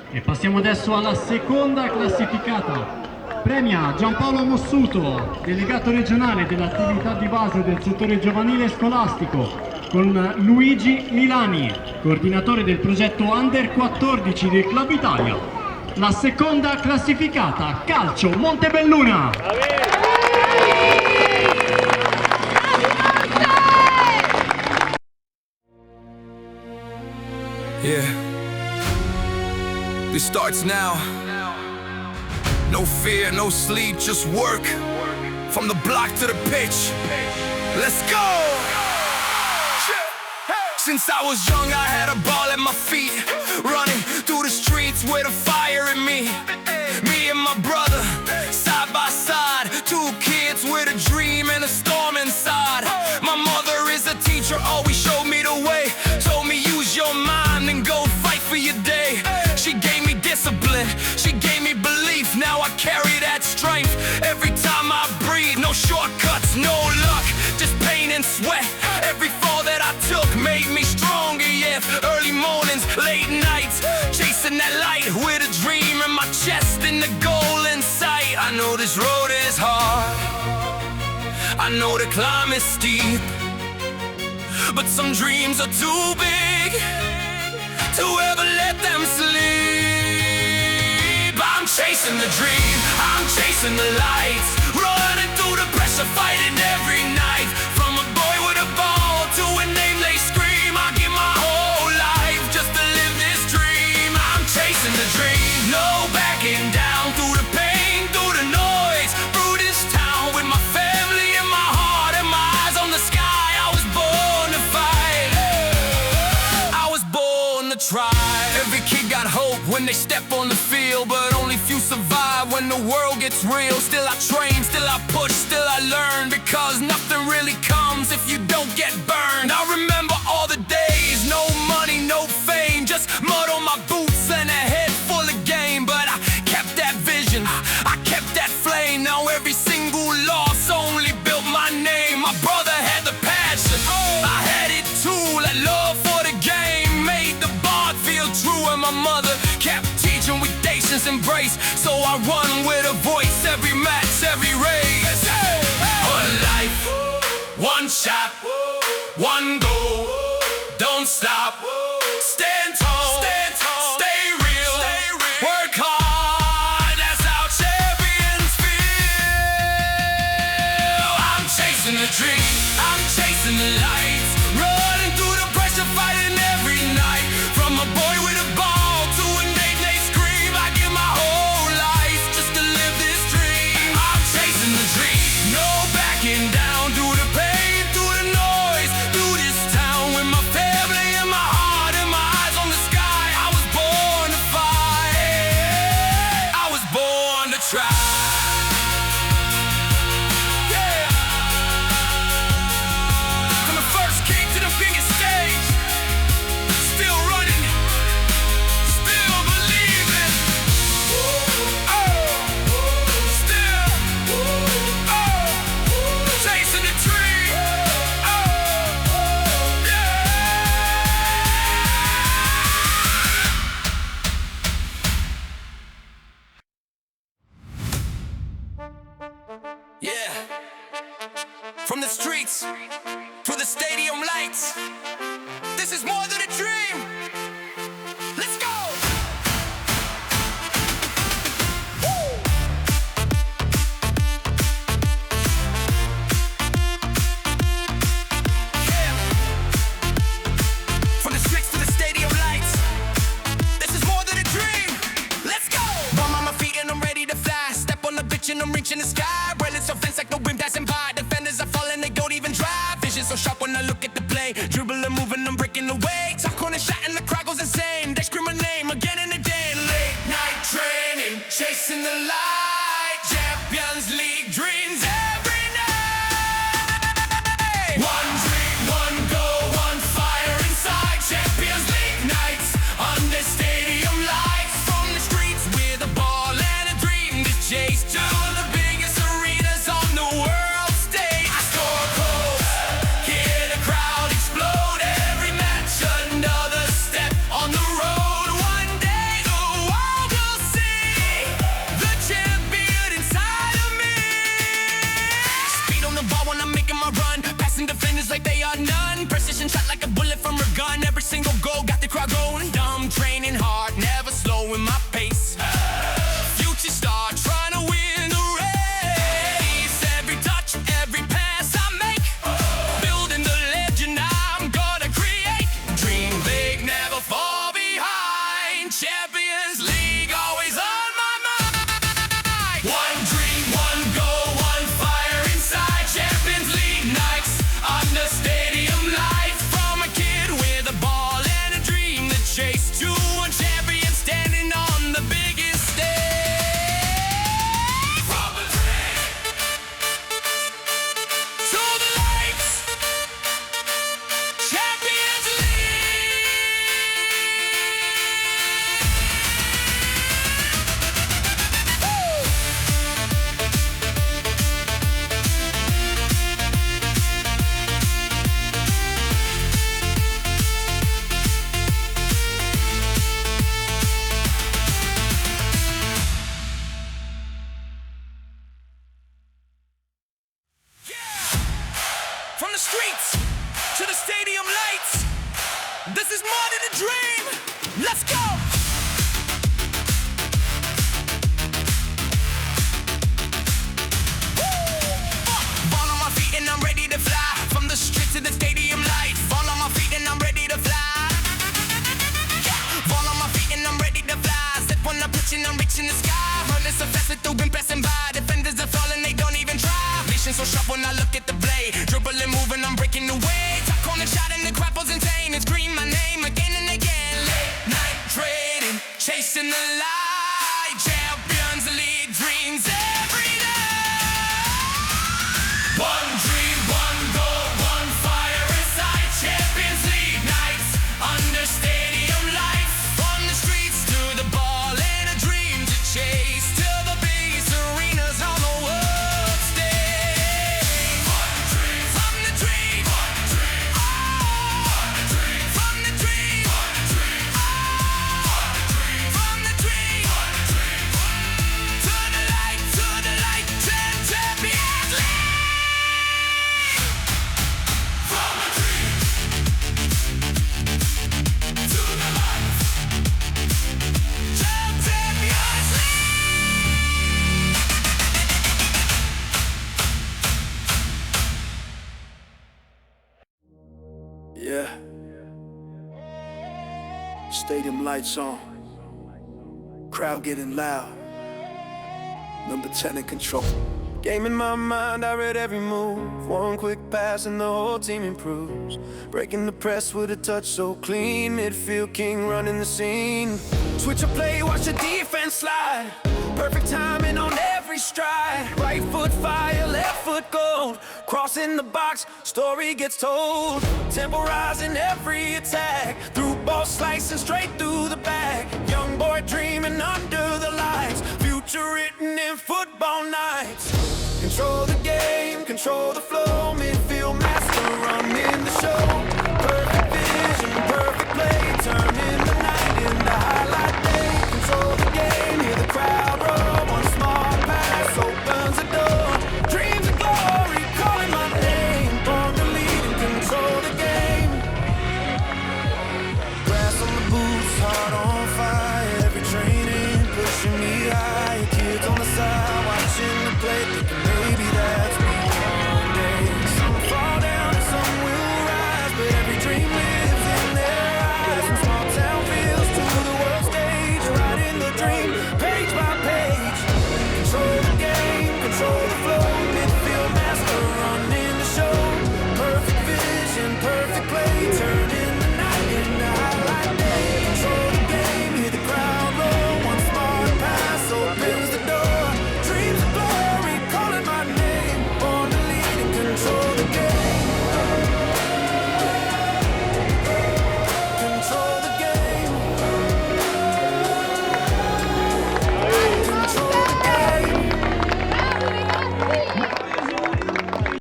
E passiamo adesso alla seconda classificata. Premia Giampaolo Mossuto, delegato regionale dell'attività di base del settore giovanile scolastico, con Luigi Milani, coordinatore del progetto Under 14 del Club Italia. La seconda classificata, calcio Montebelluna. Yeah. This starts now. No fear, no sleep, just work. From the block to the pitch. Let's go! Since I was young, I had a ball at my feet. Running through the streets with a fire in me. Me and my brother, side by side. Two kids with a dream and a storm inside. My mother is a teacher, always showed me the way. Told me use your mind and go fight for your day. She gave me discipline, she gave me belief. Now I carry that strength every time I breathe. No shortcuts, no luck, just pain and sweat. Every fall that I took made me stronger, yeah. Early mornings, late nights, chasing that light with a dream in my chest and the goal in sight. I know this road is hard, I know the climb is steep, but some dreams are too big to ever let them sleep. I'm chasing the dream, I'm chasing the lights, running through the pressure, fighting every night. From a boy with a ball to a name they scream, I give my whole life just to live this dream. I'm chasing the dream, no backing down. Through the pain, through the noise, through this town with my family in my heart and my eyes on the sky. I was born to fight, I was born to try. Every kid got hope when they step on the field, but only few survive when the world gets real. Still I train, still I push, still I learn, because nothing really comes if you don't get burned. I remember all the days, no money, no fame, just mud on my boots and a head full of game. But I kept that vision, I kept that flame. Now every single loss only built my name. My brother had the passion, I had it too. That love for the game made the bond feel true. And my mother kept teaching with patience and grace, so I run with a voice every match, every race. One life, one shot, one goal. Don't stop, stand tall, stay real, work hard, that's how champions feel. I'm chasing the dream, I'm chasing the lights, running through the pressure, fighting every night. From a boy with a ball to a name they scream, I give my whole life just to live this dream. I'm chasing the dream, no backing down. Through the pain, through the noise, through this town with my family in my heart and my eyes on the sky. I was born to fight, I was born to try. Yeah. From the first king to the biggest stage, still running, still believing. Still chasing the dream. Yeah. From the streets to the stadium lights, this is more than a dream. Let's go! Woo! Yeah. From the streets to the stadium lights, this is more than a dream. Let's go! Bum on my feet and I'm ready to fly. Step on the bitch and I'm reaching the sky. Rolling so fast like the wind passing by. Defenders are falling, they don't even try. Vision so sharp when I look at the play. Dribble and moving, I'm breaking away. Top corner shot and the crowd goes insane. They scream my name again and again. Late night training, chasing the light. Champions League dreams every night. One dream, one goal, one fire inside. Champions League nights under stadium lights. From the streets with a ball and a dream to chase to the biggest arenas on the world stage. I score goals, hear the crowd explode. Every match another step on the road. One day the Champions League, always on my mind. One dream, one goal, one fire inside. Champions League nights under stadium lights. From a kid with a ball and a dream to chase, to one champion standing on the biggest stage. From the dream to the lights, Champions League. From the streets to the stadium lights, this is more than a dream. Let's go! Fall on my feet and I'm ready to fly. From the street to the stadium light. Fall on my feet and I'm ready to fly. Fall on my feet and I'm ready to fly. Step on the pitch and I'm reaching the sky. Running so fast that they've been passing by. Defenders are falling, they don't even try. Vision so sharp when I look at the blade. Dribbling, moving, I'm breaking away. Top corner shot and the crowd was insane. And scream my name again and again. Late night trading, chasing the light. Champions League dreams every day. One dream, one goal, one fire inside. Champions League nights under stadium lights. From the streets to the ball and a dream to chase, till the biggest arenas on the world stage. One dream, from the dream, one dream, oh, from the dream, one dream, oh, from the dream, one dream, to the light, Champions League. From the dream to the light, Champions League. Yeah. Stadium lights on. Crowd getting loud. Number 10 in control. Game in my mind, I read every move. One quick pass and the whole team improves. Breaking the press with a touch so clean. Midfield king running the scene. Switch a play, watch the defense slide. Perfect timing on every stride. Right foot fire, left foot gold. Crossing the box, story gets told. Tempo rising every attack. Through ball slicing straight through the back. Young boy dreaming under the lights. Future written in football nights. Control the game, control the flow.